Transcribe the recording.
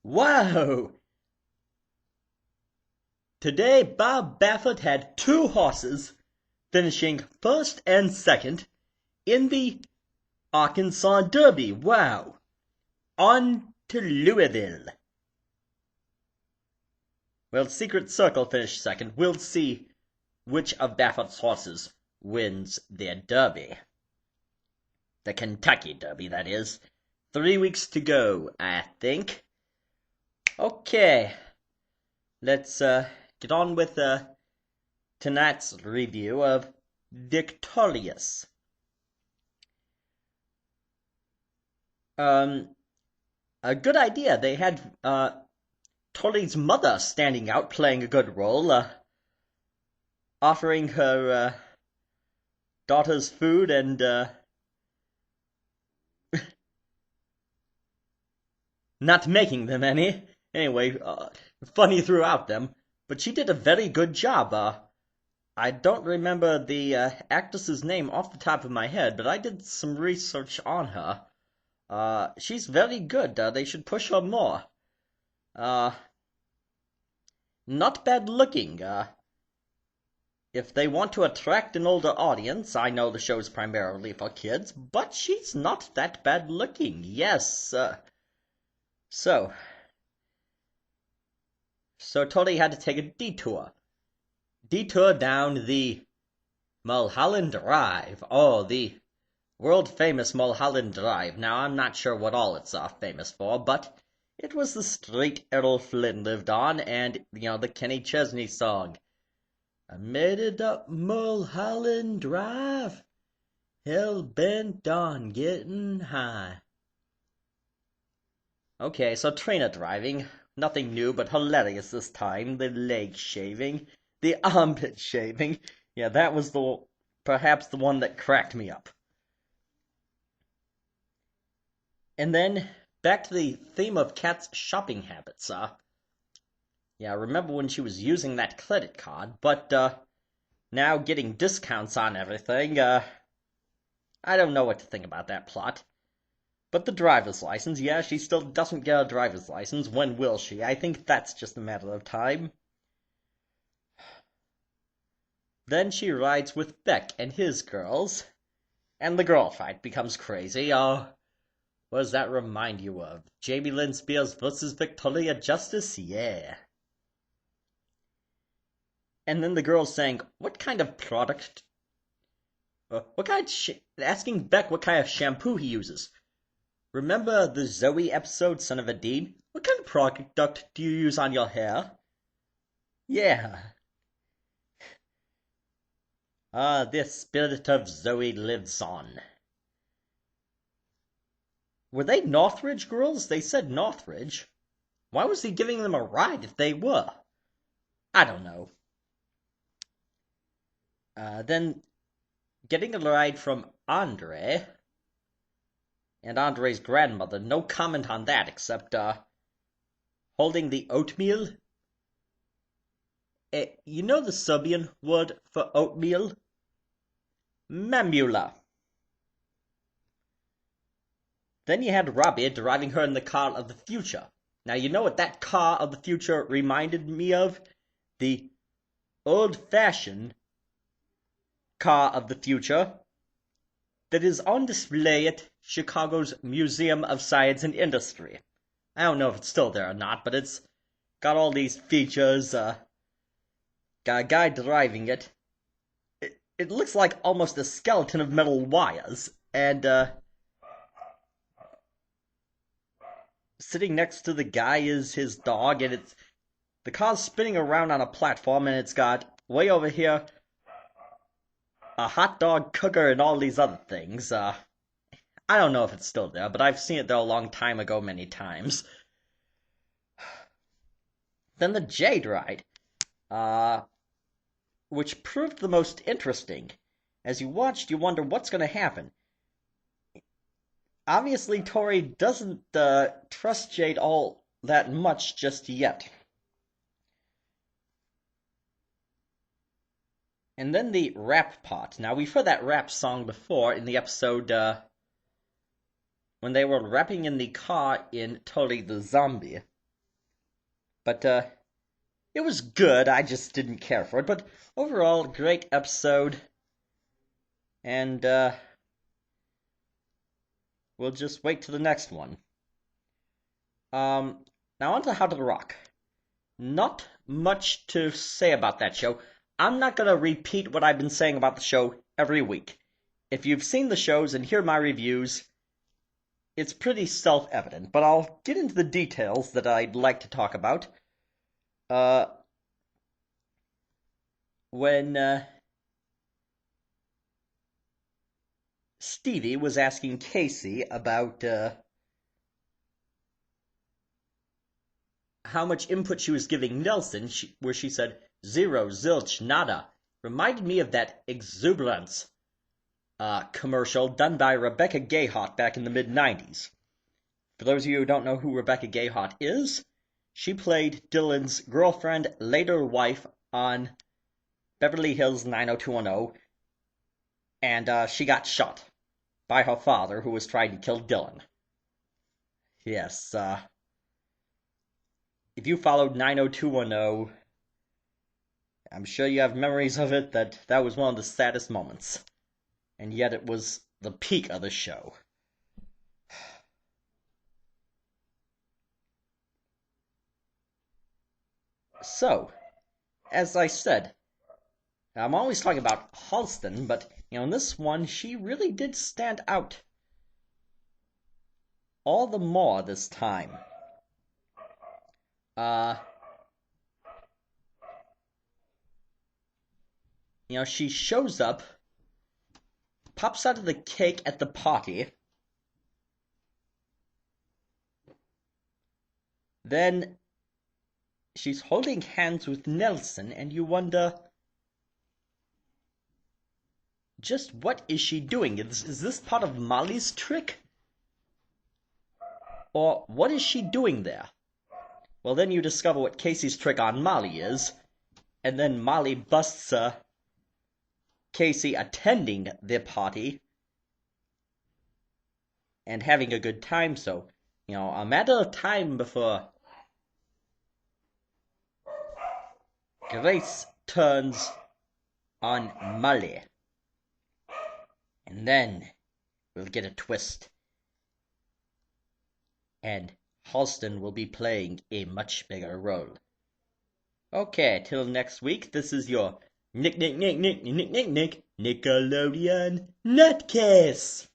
Wow! Today Bob Baffert had two horses, finishing first and second in the Arkansas Derby. Wow! On to Louisville. Well, Secret Circle finished second. We'll see which of Baffert's horses wins their Derby. The Kentucky Derby, that is. 3 weeks to go, I think. Okay, let's get on with tonight's review of Victorious. A good idea. They had Tolly's mother standing out, playing a good role, offering her daughters food and not making them any. Anyway, funny throughout them, but she did a very good job. I don't remember the actress's name off the top of my head, but I did some research on her. She's very good. They should push her more. Not bad looking. If they want to attract an older audience, I know the show's primarily for kids, but she's not that bad looking. Yes. So Tolly had to take a detour. Detour down the Mulholland Drive. Oh, the world-famous Mulholland Drive. Now, I'm not sure what all it's famous for, but it was the street Errol Flynn lived on, and, the Kenny Chesney song. I made it up Mulholland Drive, hell-bent on getting high. Okay, so trainer driving. Nothing new, but hilarious this time. The leg shaving. The armpit shaving. Yeah, that was perhaps the one that cracked me up. And then, back to the theme of Kat's shopping habits. Yeah, I remember when she was using that credit card, but, now getting discounts on everything, I don't know what to think about that plot. But the driver's license, yeah, she still doesn't get a driver's license. When will she? I think that's just a matter of time. Then she rides with Beck and his girls, and the girl fight becomes crazy. Oh, what does that remind you of? Jamie Lynn Spears versus Victoria Justice? Yeah. And then the girls saying, what kind of product? Asking Beck what kind of shampoo he uses. Remember the Zoe episode, Son of a Dean? What kind of product do you use on your hair? Yeah. The spirit of Zoe lives on. Were they Northridge girls? They said Northridge. Why was he giving them a ride if they were? I don't know. Then getting a ride from Andre and Andre's grandmother. No comment on that, except, holding the oatmeal. You know the Serbian word for oatmeal? Mamula. Then you had Robbie driving her in the car of the future. Now, you know what that car of the future reminded me of? The old-fashioned car of the future that is on display at Chicago's Museum of Science and Industry. I don't know if it's still there or not, but it's got all these features, got a guy driving it. It looks like almost a skeleton of metal wires, and, sitting next to the guy is his dog, and the car's spinning around on a platform, and it's got, way over here, a hot dog cooker and all these other things. I don't know if it's still there, but I've seen it there a long time ago many times. Then the Jade ride, which proved the most interesting. As you watched, you wonder what's going to happen. Obviously, Tori doesn't trust Jade all that much just yet. And then the rap pot. Now, we've heard that rap song before in the episode, when they were rapping in the car in Totally the Zombie. But it was good. I just didn't care for it. But overall, great episode. And we'll just wait till the next one. Now on to How to Rock. Not much to say about that show. I'm not going to repeat what I've been saying about the show every week. If you've seen the shows and hear my reviews, it's pretty self-evident, but I'll get into the details that I'd like to talk about. When Stevie was asking Casey about how much input she was giving Nelson, where she said, 0, zilch, nada, reminded me of that Exuberance commercial done by Rebecca Gayhart back in the mid-90s. For those of you who don't know who Rebecca Gayhart is, she played Dylan's girlfriend, later wife, on Beverly Hills 90210, and she got shot by her father, who was trying to kill Dylan. Yes, if you followed 90210, I'm sure you have memories of it, that was one of the saddest moments. And yet it was the peak of the show. So, as I said, I'm always talking about Halston, but in this one, she really did stand out all the more this time. She shows up, pops out of the cake at the party, then she's holding hands with Nelson, and you wonder, just what is she doing? Is this part of Molly's trick? Or what is she doing there? Well, then you discover what Casey's trick on Molly is, and then Molly busts Casey attending the party and having a good time. So, a matter of time before Grace turns on Molly. And then we'll get a twist. And Halston will be playing a much bigger role. Okay, till next week, this is your Nickelodeon Nutcase.